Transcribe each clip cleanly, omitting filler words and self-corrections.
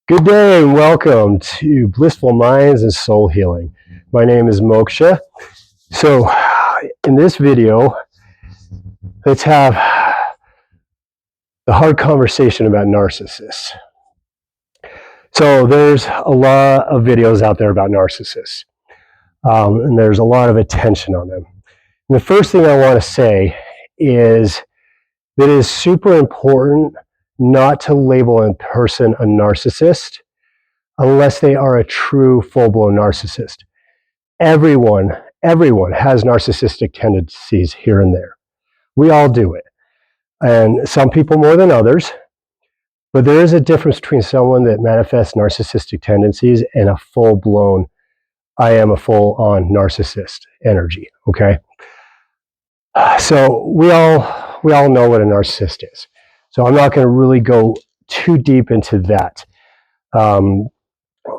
Good day and welcome to Blissful Minds and Soul Healing. My name is Moksha. So in this video, let's have the hard conversation about narcissists. So there's a lot of videos out there about narcissists, and there's a lot of attention on them. And the first thing I want to say is that it is super important not to label a person a narcissist unless they are a true full-blown narcissist. Everyone has narcissistic tendencies here and there. We all do it. And some people more than others. But there is a difference between someone that manifests narcissistic tendencies and a full-blown, I am a full-on narcissist energy, okay? So we all know what a narcissist is. So I'm not going to really go too deep into that. What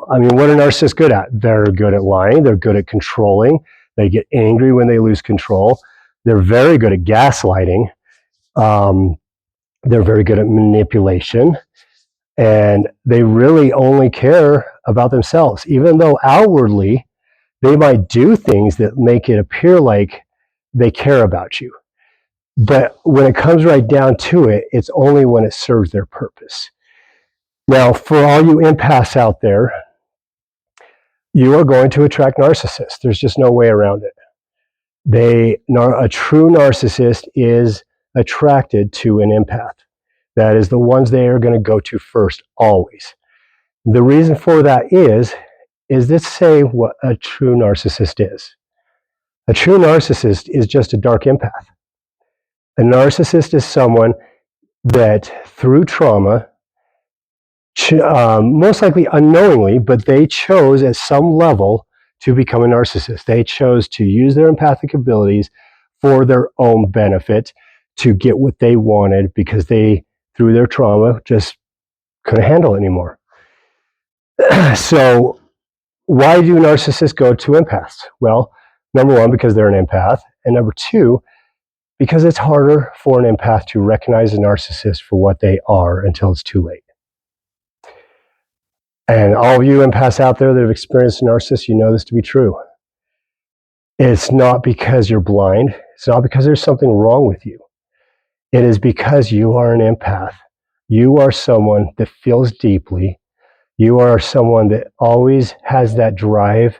are narcissists good at? They're good at lying. They're good at controlling. They get angry when they lose control. They're very good at gaslighting. They're very good at manipulation. And they really only care about themselves, even though outwardly they might do things that make it appear like they care about you. But when it comes right down to it, it's only when it serves their purpose. Now, for all you empaths out there, you are going to attract narcissists. There's just no way around it. A true narcissist is attracted to an empath. That is the ones they are going to go to first, always. The reason for that is let's say what a true narcissist is. A true narcissist is just a dark empath. A narcissist is someone that through trauma, most likely unknowingly, but they chose at some level to become a narcissist. They chose to use their empathic abilities for their own benefit to get what they wanted because they, through their trauma, just couldn't handle it anymore. So why do narcissists go to empaths? Well, number one, because they're an empath. And number two, because it's harder for an empath to recognize a narcissist for what they are until it's too late. And all of you empaths out there that have experienced a narcissist, you know this to be true. It's not because you're blind. It's not because there's something wrong with you. It is because you are an empath. You are someone that feels deeply. You are someone that always has that drive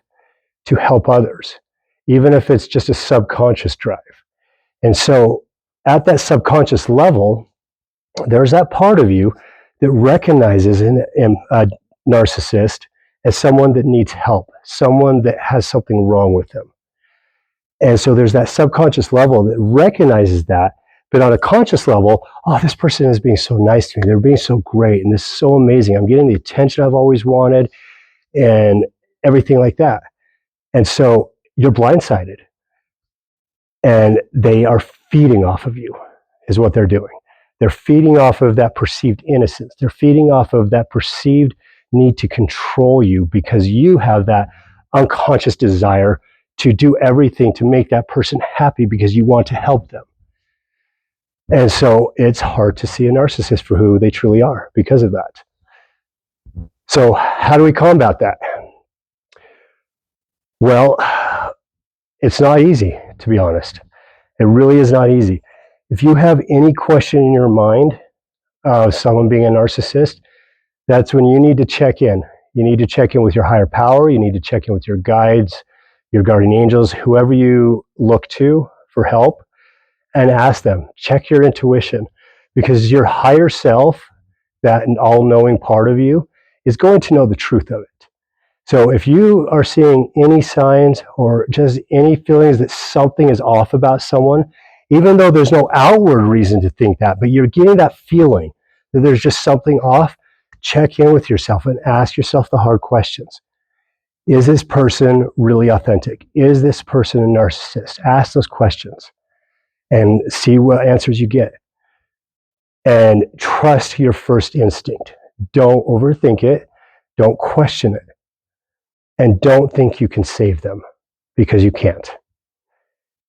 to help others, even if it's just a subconscious drive. And so at that subconscious level, there's that part of you that recognizes a narcissist as someone that needs help, someone that has something wrong with them. And so there's that subconscious level that recognizes that, but on a conscious level, oh, this person is being so nice to me. They're being so great, and this is so amazing. I'm getting the attention I've always wanted, and everything like that. And so you're blindsided, and they are feeding off of you, is what they're doing. They're feeding off of that perceived innocence. They're feeding off of that perceived need to control you because you have that unconscious desire to do everything to make that person happy because you want to help them. And so it's hard to see a narcissist for who they truly are because of that. So how do we combat that? Well, it's not easy, to be honest. It really is not easy. If you have any question in your mind of someone being a narcissist, that's when you need to check in. You need to check in with your higher power. You need to check in with your guides, your guardian angels, whoever you look to for help, and ask them. Check your intuition, because your higher self, that all-knowing part of you, is going to know the truth of it. So if you are seeing any signs or just any feelings that something is off about someone, even though there's no outward reason to think that, but you're getting that feeling that there's just something off, check in with yourself and ask yourself the hard questions. Is this person really authentic? Is this person a narcissist? Ask those questions and see what answers you get. And trust your first instinct. Don't overthink it. Don't question it. And don't think you can save them, because you can't.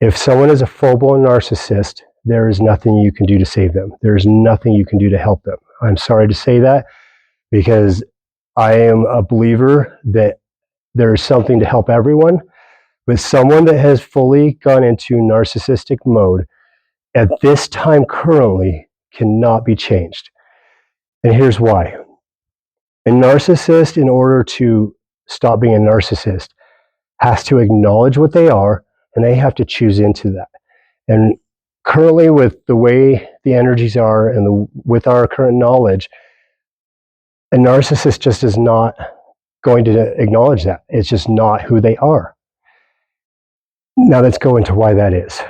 If someone is a full-blown narcissist, there is nothing you can do to save them. There is nothing you can do to help them. I'm sorry to say that, because I am a believer that there's something to help everyone, but someone that has fully gone into narcissistic mode at this time currently cannot be changed. And here's why. A narcissist, in order to stop being a narcissist, has to acknowledge what they are, and they have to choose into that. And currently, with the way the energies are and with our current knowledge, a narcissist just is not going to acknowledge that. It's just not who they are. Now let's go into why that is.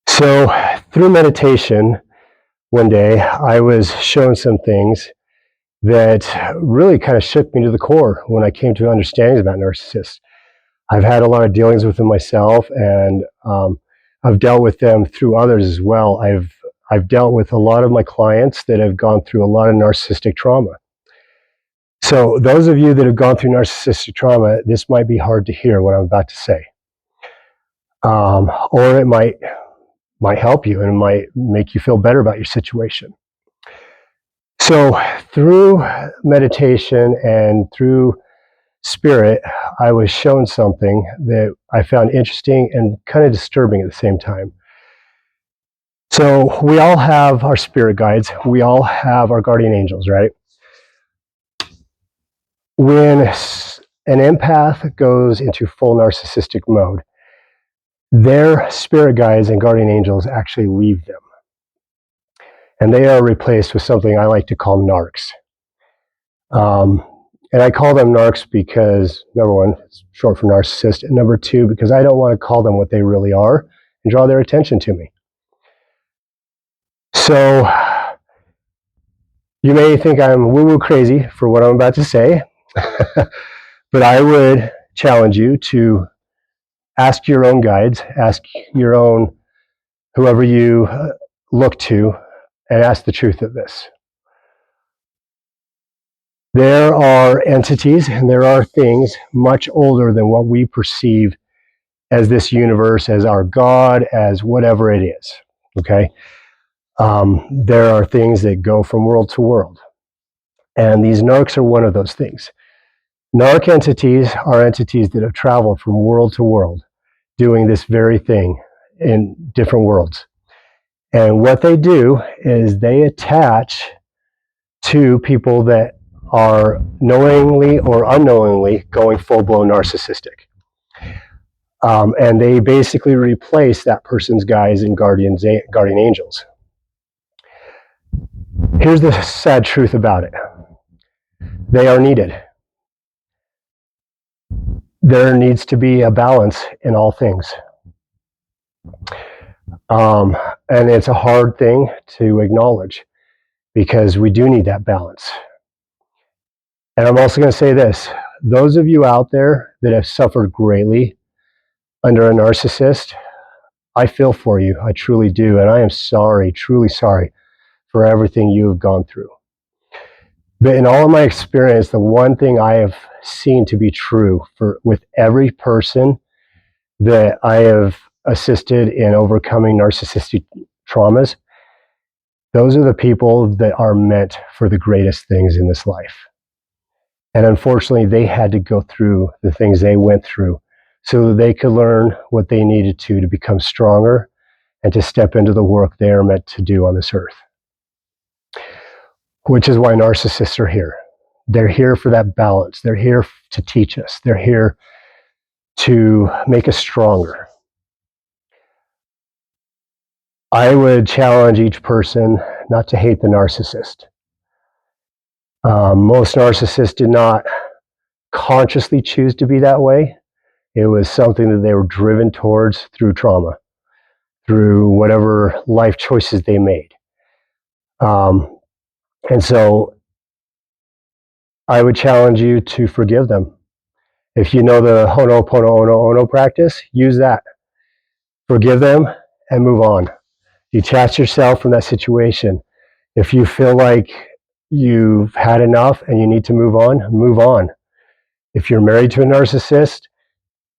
So through meditation, one day I was shown some things that really kind of shook me to the core when I came to understandings about narcissists. I've had a lot of dealings with them myself, and I've dealt with them through others as well. I've dealt with a lot of my clients that have gone through a lot of narcissistic trauma. So those of you that have gone through narcissistic trauma, this might be hard to hear what I'm about to say. Or it might help you and it might make you feel better about your situation. So through meditation and through spirit, I was shown something that I found interesting and kind of disturbing at the same time. So we all have our spirit guides. We all have our guardian angels, right? When an empath goes into full narcissistic mode, their spirit guides and guardian angels actually leave them. And they are replaced with something I like to call narcs. And I call them narcs because, number one, it's short for narcissist, and number two, because I don't want to call them what they really are and draw their attention to me. So you may think I'm woo-woo crazy for what I'm about to say, but I would challenge you to ask your own guides, ask your own, whoever you look to, and ask the truth of this. There are entities and there are things much older than what we perceive as this universe, as our God, as whatever it is, okay? There are things that go from world to world. And these narcs are one of those things. Narc entities are entities that have traveled from world to world, doing this very thing in different worlds. And what they do is they attach to people that are knowingly or unknowingly going full-blown narcissistic. And they basically replace that person's guides and guardian angels. Here's the sad truth about it. They are needed. There needs to be a balance in all things. And it's a hard thing to acknowledge because we do need that balance. And I'm also going to say this. Those of you out there that have suffered greatly under a narcissist, I feel for you. I truly do. And I am sorry, truly sorry for everything you have gone through. But in all of my experience, the one thing I have seen to be true with every person that I have assisted in overcoming narcissistic traumas, those are the people that are meant for the greatest things in this life. And unfortunately, they had to go through the things they went through so that they could learn what they needed to become stronger and to step into the work they are meant to do on this earth. Which is why narcissists are here. They're here for that balance. They're here to teach us. They're here to make us stronger. I would challenge each person not to hate the narcissist. Most narcissists did not consciously choose to be that way. It was something that they were driven towards through trauma, through whatever life choices they made. And so I would challenge you to forgive them. If you know the Ho'oponopono practice, use that. Forgive them and move on. Detach yourself from that situation. If you feel like you've had enough and you need to move on, move on. If you're married to a narcissist,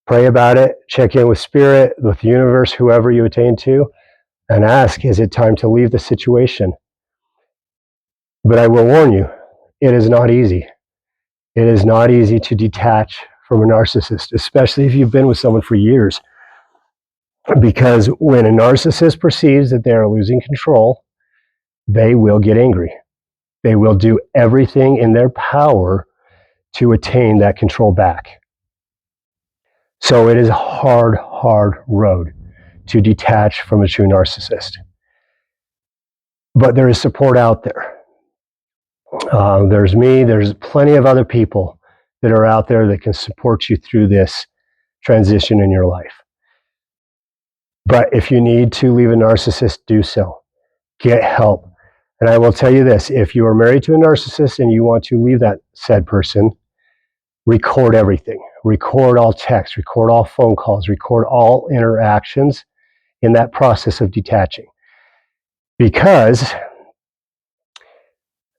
pray about it, check in with spirit, with the universe, whoever you attain to, and ask, is it time to leave the situation? But I will warn you, it is not easy. It is not easy to detach from a narcissist, especially if you've been with someone for years. Because when a narcissist perceives that they are losing control, they will get angry. They will do everything in their power to attain that control back. So it is a hard, hard road to detach from a true narcissist. But there is support out there. There's me, there's plenty of other people that are out there that can support you through this transition in your life. But if you need to leave a narcissist, do so. Get help. And I will tell you this, if you are married to a narcissist and you want to leave that said person, record everything. Record all texts, record all phone calls, record all interactions in that process of detaching. Because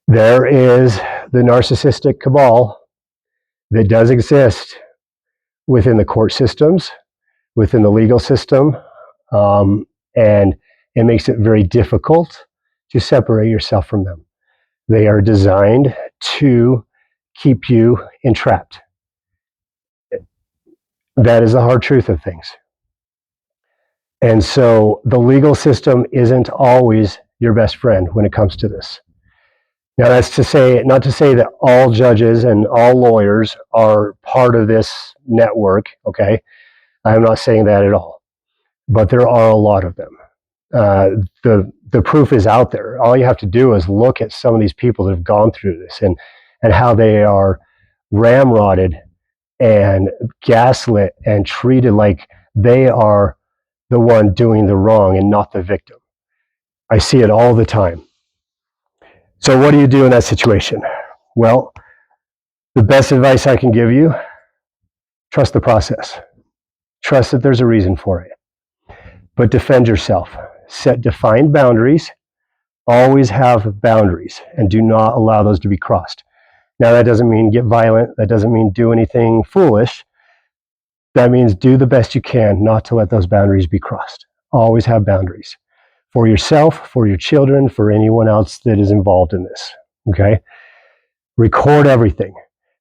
there is the narcissistic cabal that does exist within the court systems, within the legal system, and it makes it very difficult to separate yourself from them. They are designed to keep you entrapped. That is the hard truth of things. And so the legal system isn't always your best friend when it comes to this. Now, that's to say, not to say that all judges and all lawyers are part of this network, okay? I'm not saying that at all. But there are a lot of them. The proof is out there. All you have to do is look at some of these people that have gone through this and how they are ramrodded and gaslit and treated like they are the one doing the wrong and not the victim. I see it all the time. So what do you do in that situation? Well, the best advice I can give you, trust the process. Trust that there's a reason for it. But defend yourself. Set defined boundaries. Always have boundaries and do not allow those to be crossed. Now, that doesn't mean get violent. That doesn't mean do anything foolish. That means do the best you can not to let those boundaries be crossed. Always have boundaries for yourself, for your children, for anyone else that is involved in this. Okay? Record everything,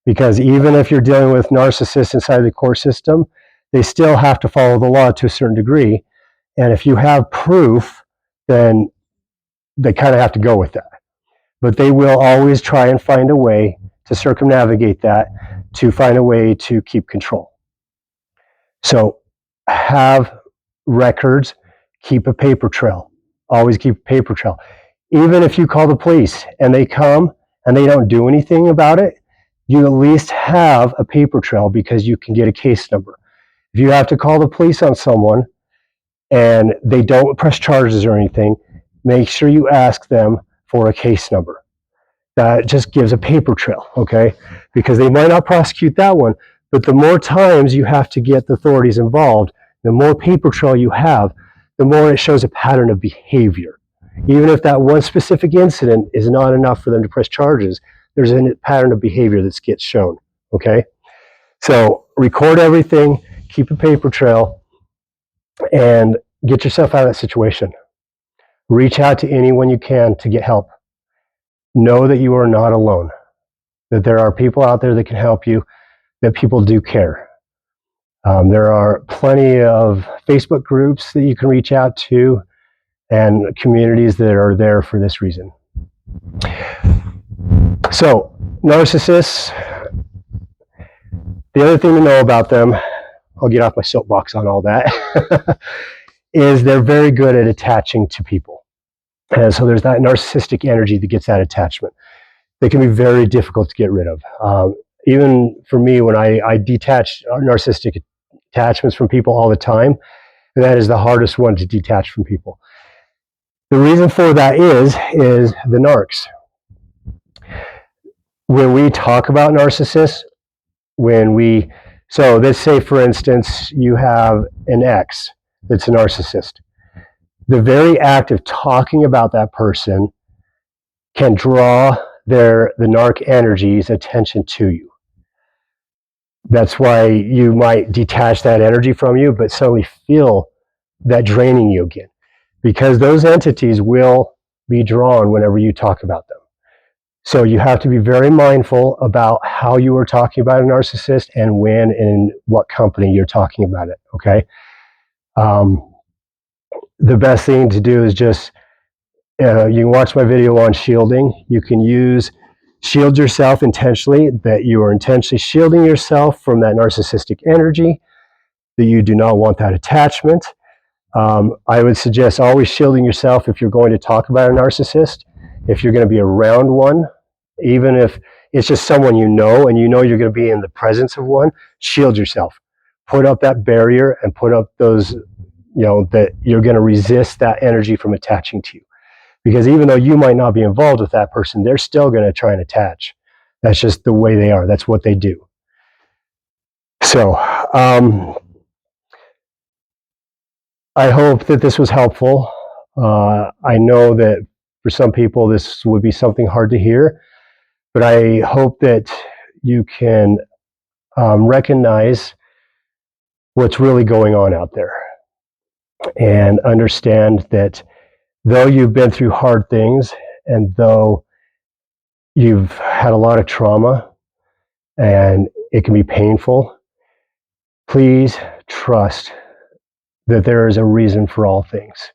because even if you're dealing with narcissists inside the court system, they still have to follow the law to a certain degree. And if you have proof, then they kind of have to go with that. But they will always try and find a way to circumnavigate that, to find a way to keep control. So have records, keep a paper trail. Always keep a paper trail. Even if you call the police and they come and they don't do anything about it, you at least have a paper trail because you can get a case number. If you have to call the police on someone and they don't press charges or anything, make sure you ask them for a case number. That just gives a paper trail, okay? Because they might not prosecute that one, but the more times you have to get the authorities involved, the more paper trail you have, the more it shows a pattern of behavior. Even if that one specific incident is not enough for them to press charges, there's a pattern of behavior that gets shown, okay? So record everything, keep a paper trail, and get yourself out of that situation. Reach out to anyone you can to get help. Know that you are not alone, that there are people out there that can help you, that people do care. There are plenty of Facebook groups that you can reach out to and communities that are there for this reason. So, narcissists, the other thing to know about them, I'll get off my soapbox on all that, is they're very good at attaching to people. And so there's that narcissistic energy that gets that attachment. They can be very difficult to get rid of. Even for me, when I detach narcissistic attachments from people all the time, that is the hardest one to detach from people. The reason for that is the narcs. When we talk about narcissists, so let's say, for instance, you have an ex that's a narcissist. The very act of talking about that person can draw the narc energy's attention to you. That's why you might detach that energy from you, but suddenly feel that draining you again. Because those entities will be drawn whenever you talk about them. So you have to be very mindful about how you are talking about a narcissist and when and in what company you're talking about it, okay? The best thing to do is just, you can watch my video on shielding. You can shield yourself intentionally, that you are intentionally shielding yourself from that narcissistic energy, that you do not want that attachment. I would suggest always shielding yourself if you're going to talk about a narcissist, if you're going to be around one, even if it's just someone you know and you know you're going to be in the presence of one, shield yourself. Put up that barrier and put up those, that you're going to resist that energy from attaching to you. Because even though you might not be involved with that person, they're still going to try and attach. That's just the way they are. That's what they do. So, I hope that this was helpful. I know that for some people this would be something hard to hear, but I hope that you can recognize what's really going on out there and understand that though you've been through hard things and though you've had a lot of trauma and it can be painful, please trust that there is a reason for all things.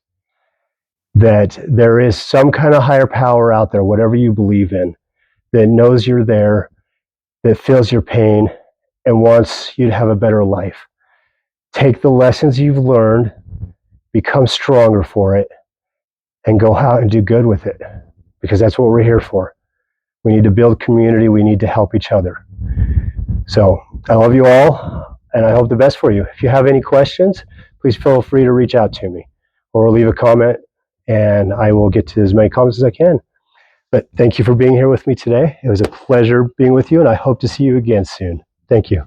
That there is some kind of higher power out there, whatever you believe in, that knows you're there, that feels your pain, and wants you to have a better life. Take the lessons you've learned, become stronger for it, and go out and do good with it, because that's what we're here for. We need to build community. We need to help each other. So I love you all, and I hope the best for you. If you have any questions, please feel free to reach out to me or leave a comment, and I will get to as many comments as I can. But thank you for being here with me today. It was a pleasure being with you, and I hope to see you again soon. Thank you.